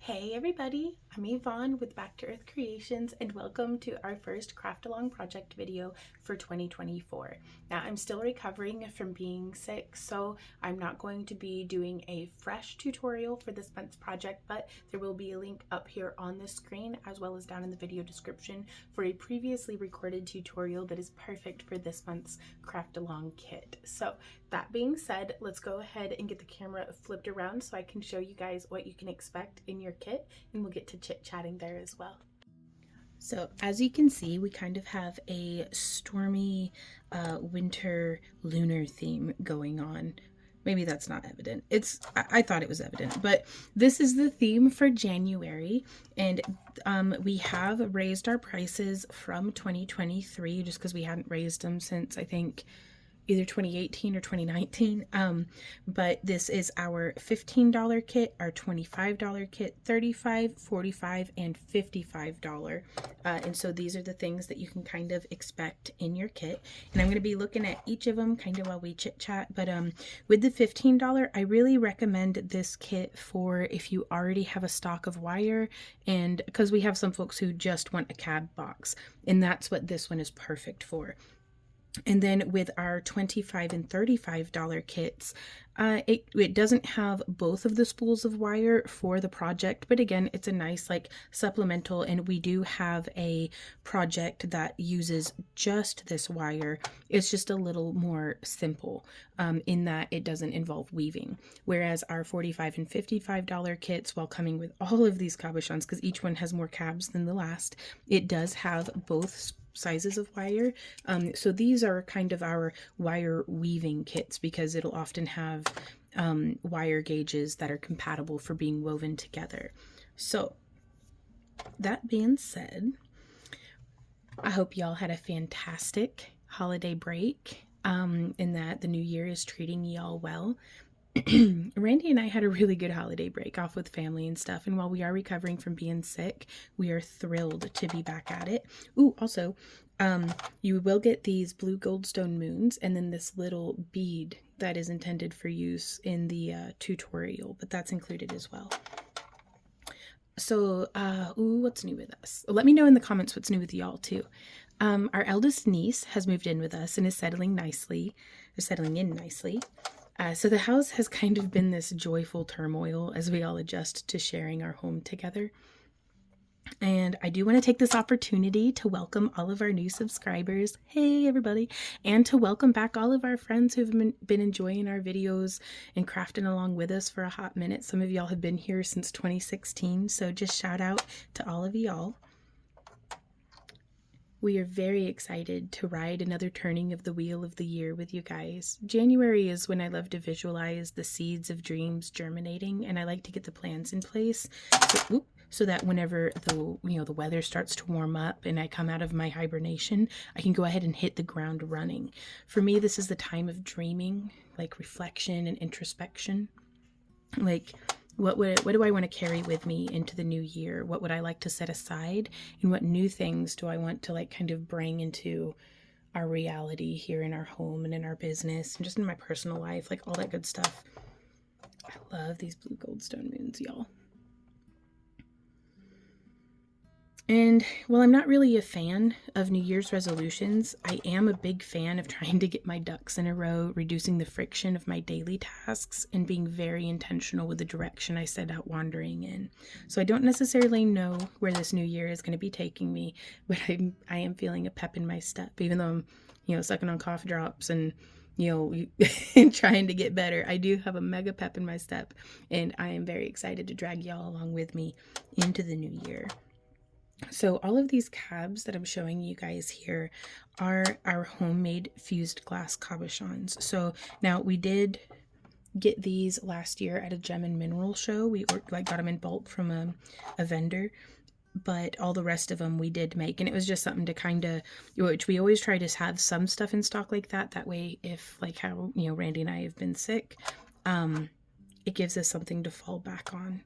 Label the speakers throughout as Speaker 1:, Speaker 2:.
Speaker 1: Hey everybody, I'm Yvonne with Back to Earth Creations and welcome to our first craft along project video for 2024. Now I'm still recovering from being sick, so I'm not going to be doing a fresh tutorial for this month's project, but there will be a link up here on the screen as well as down in the video description for a previously recorded tutorial that is perfect for this month's craft along kit. So that being said, let's go ahead and get the camera flipped around so I can show you guys what you can expect in your kit, and we'll get to chit-chatting there as well. So as you can see, we kind of have a stormy winter lunar theme going on. Maybe that's not evident. I thought it was evident, but this is the theme for January, and we have raised our prices from 2023 just because we hadn't raised them since I think either 2018 or 2019, but this is our $15 kit, our $25 kit, $35, $45, and $55, and so these are the things that you can kind of expect in your kit, and I'm going to be looking at each of them kind of while we chit chat. But with the $15, I really recommend this kit for if you already have a stock of wire, and because we have some folks who just want a cab box, and that's what this one is perfect for. And then with our $25 and $35 kits, it doesn't have both of the spools of wire for the project, but again, it's a nice like supplemental, and we do have a project that uses just this wire. It's just a little more simple in that it doesn't involve weaving, whereas our $45 and $55 kits, while coming with all of these cabochons, because each one has more cabs than the last, it does have both sizes of wire. So these are kind of our wire weaving kits because it'll often have wire gauges that are compatible for being woven together. So that being said, I hope y'all had a fantastic holiday break, and that the new year is treating y'all well. Randy and I had a really good holiday break off with family and stuff, and while we are recovering from being sick, we are thrilled to be back at it. Ooh, also, you will get these blue goldstone moons and then this little bead that is intended for use in the tutorial, but that's included as well. So, what's new with us? Let me know in the comments what's new with y'all too. Our eldest niece has moved in with us and is settling in nicely. So the house has kind of been this joyful turmoil as we all adjust to sharing our home together. And I do want to take this opportunity to welcome all of our new subscribers. Hey, everybody. And to welcome back all of our friends who've been enjoying our videos and crafting along with us for a hot minute. Some of y'all have been here since 2016. So just shout out to all of y'all. We are very excited to ride another turning of the wheel of the year with you guys. January is when I love to visualize the seeds of dreams germinating, and I like to get the plans in place so that whenever the weather starts to warm up and I come out of my hibernation, I can go ahead and hit the ground running. For me, this is the time of dreaming, like reflection and introspection. Like, what do I want to carry with me into the new year? What would I like to set aside? And what new things do I want to like kind of bring into our reality here in our home and in our business and just in my personal life, like all that good stuff. I love these blue goldstone moons, y'all. And while I'm not really a fan of New Year's resolutions, I am a big fan of trying to get my ducks in a row, reducing the friction of my daily tasks, and being very intentional with the direction I set out wandering in. So I don't necessarily know where this new year is going to be taking me, but I am feeling a pep in my step, even though I'm, sucking on cough drops and trying to get better. I do have a mega pep in my step, and I am very excited to drag y'all along with me into the new year. So all of these cabs that I'm showing you guys here are our homemade fused glass cabochons. So now we did get these last year at a gem and mineral show. We got them in bulk from a vendor, but all the rest of them we did make, and it was just something to kind of, which we always try to have some stuff in stock like that. That way, if like how Randy and I have been sick, it gives us something to fall back on.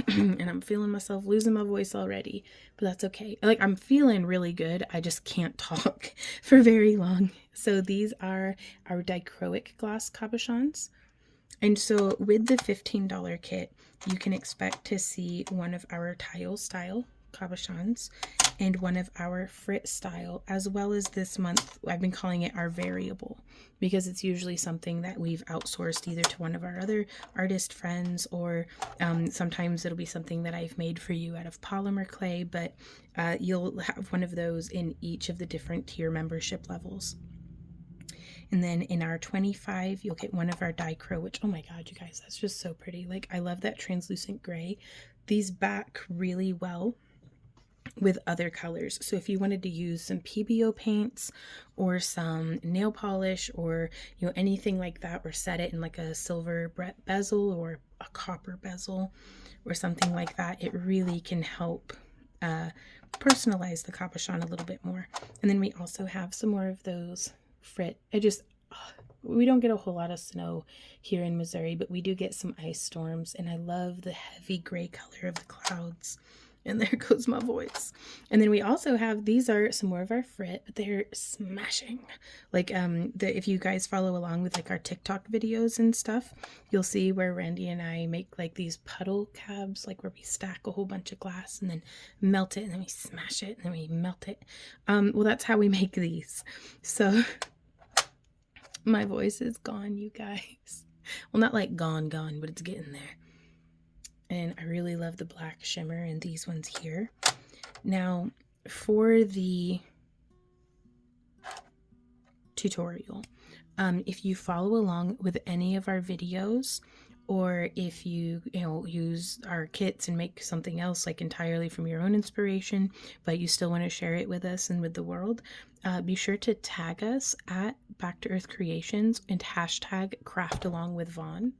Speaker 1: And I'm feeling myself losing my voice already, but that's okay. Like, I'm feeling really good. I just can't talk for very long. So these are our dichroic glass cabochons. And so with the $15 kit, you can expect to see one of our tile style cabochons and one of our frit style, as well as this month I've been calling it our variable, because it's usually something that we've outsourced either to one of our other artist friends, or sometimes it'll be something that I've made for you out of polymer clay, but you'll have one of those in each of the different tier membership levels. And then in our 25, you'll get one of our dichro, which, oh my god, you guys, that's just so pretty. Like, I love that translucent gray. These back really well with other colors. So if you wanted to use some PBO paints or some nail polish, or anything like that, or set it in like a silver bezel or a copper bezel or something like that, it really can help personalize the cabochon a little bit more. And then we also have some more of those frit. We don't get a whole lot of snow here in Missouri, but we do get some ice storms, and I love the heavy gray color of the clouds. And there goes my voice. And then we also have, these are some more of our frit, but they're smashing. Like, if you guys follow along with like our TikTok videos and stuff, you'll see where Randy and I make like these puddle cabs, like where we stack a whole bunch of glass and then melt it, and then we smash it, and then we melt it. Well, that's how we make these. So my voice is gone, you guys. Well, not like gone, but it's getting there. And I really love the black shimmer in these ones here. Now, for the tutorial, if you follow along with any of our videos, or if you use our kits and make something else like entirely from your own inspiration, but you still want to share it with us and with the world, be sure to tag us at Back to Earth Creations and hashtag Craft Along with Vaughn.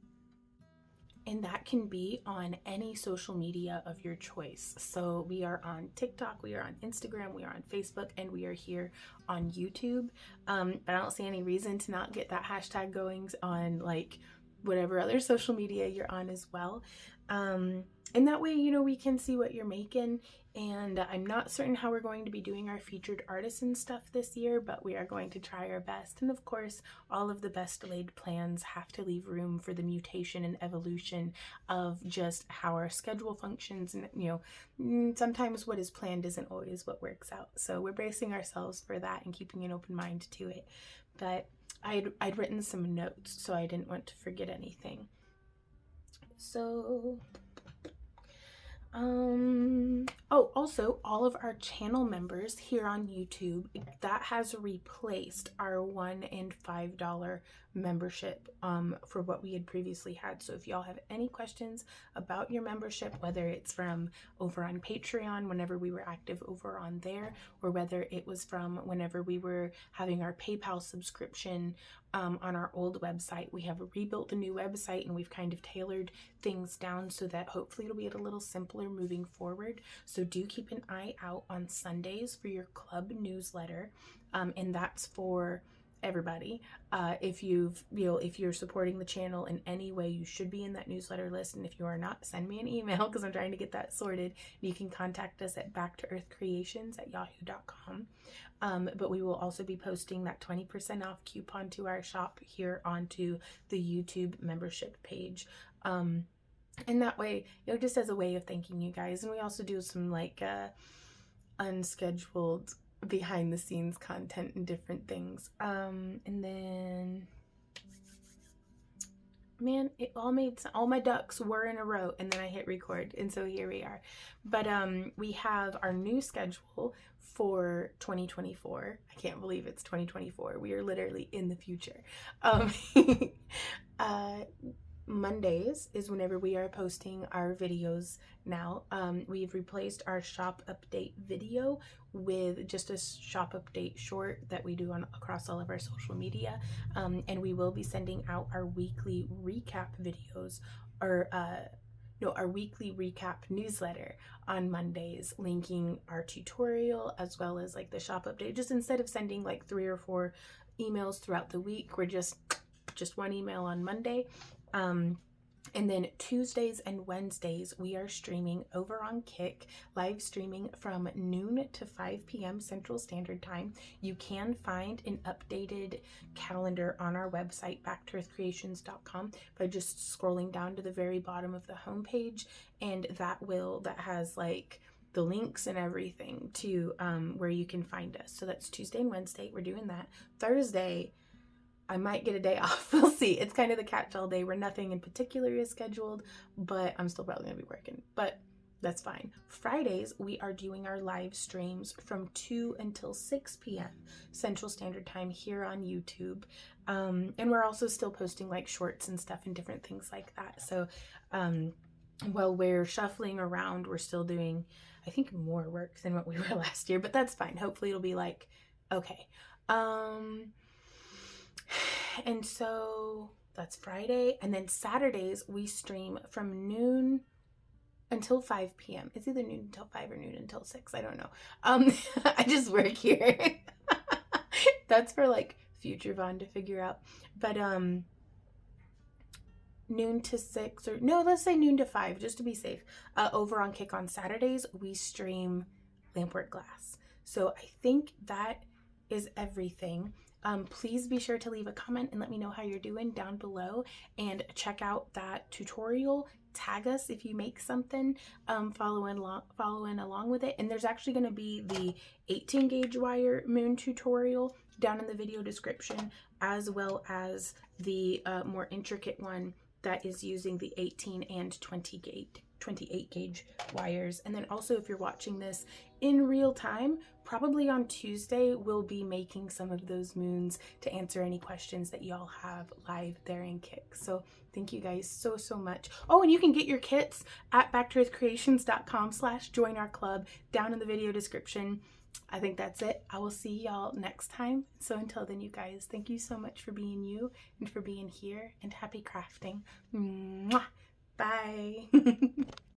Speaker 1: And that can be on any social media of your choice. So we are on TikTok, we are on Instagram, we are on Facebook, and we are here on YouTube. But I don't see any reason to not get that hashtag going on like whatever other social media you're on as well. And that way, we can see what you're making. And I'm not certain how we're going to be doing our featured artists and stuff this year, but we are going to try our best. And of course, all of the best laid plans have to leave room for the mutation and evolution of just how our schedule functions. And, sometimes what is planned isn't always what works out. So we're bracing ourselves for that and keeping an open mind to it. But I'd written some notes, so I didn't want to forget anything. So also all of our channel members here on YouTube, that has replaced our $1 and $5 membership for what we had previously had. So if y'all have any questions about your membership, whether it's from over on Patreon whenever we were active over on there, or whether it was from whenever we were having our PayPal subscription on our old website, we have rebuilt the new website, and we've kind of tailored things down so that hopefully it'll be a little simpler moving forward. So do keep an eye out on Sundays for your club newsletter, and that's for everybody. If you're supporting the channel in any way, you should be in that newsletter list. And if you are not, send me an email, because I'm trying to get that sorted. You can contact us at backtooearthcreations@yahoo.com. But we will also be posting that 20% off coupon to our shop here onto the YouTube membership page. And that way, just as a way of thanking you guys. And we also do some like unscheduled behind the scenes content and different things. And then, man, it all made sense. All my ducks were in a row, and then I hit record, and so here we are. But we have our new schedule for 2024. I can't believe it's 2024. We are literally in the future. Mondays is whenever we are posting our videos now. We've replaced our shop update video with just a shop update short that we do across all of our social media. And we will be sending out our weekly recap videos, or our weekly recap newsletter on Mondays, linking our tutorial as well as like the shop update. Just instead of sending like 3 or 4 emails throughout the week, we're just one email on Monday. And then Tuesdays and Wednesdays, we are streaming over on Kick, live streaming from noon to 5 p.m. Central Standard Time. You can find an updated calendar on our website, backtoearthcreations.com, by just scrolling down to the very bottom of the homepage, and that has like the links and everything to where you can find us. So that's Tuesday and Wednesday. We're doing that. Thursday, I might get a day off. We'll see. It's kind of the catch-all day where nothing in particular is scheduled, but I'm still probably going to be working, but that's fine. Fridays, we are doing our live streams from 2 until 6 p.m. Central Standard Time here on YouTube. And we're also still posting like shorts and stuff and different things like that. So while we're shuffling around, we're still doing, I think, more work than what we were last year, but that's fine. Hopefully it'll be like, okay. And so that's Friday. And then Saturdays, we stream from noon until 5 p.m. It's either noon until 5 or noon until 6. I don't know. I just work here. That's for like future Vaughn to figure out. But noon to 6, or no, let's say noon to 5, just to be safe. Over on Kick on Saturdays, we stream lampwork glass. So I think that is everything. Please be sure to leave a comment and let me know how you're doing down below, and check out that tutorial. Tag us if you make something, following along with it. And there's actually going to be the 18 gauge wire moon tutorial down in the video description, as well as the more intricate one that is using the 18 and 28 gauge wires. And then also, if you're watching this in real time, probably on Tuesday, we'll be making some of those moons to answer any questions that y'all have live there in Kick. So thank you guys so much. Oh, and you can get your kits at backtoearthcreations.com/join our club down in the video description. I think that's it. I will see y'all next time. So until then, you guys, thank you so much for being you and for being here, and happy crafting. Mwah! Bye.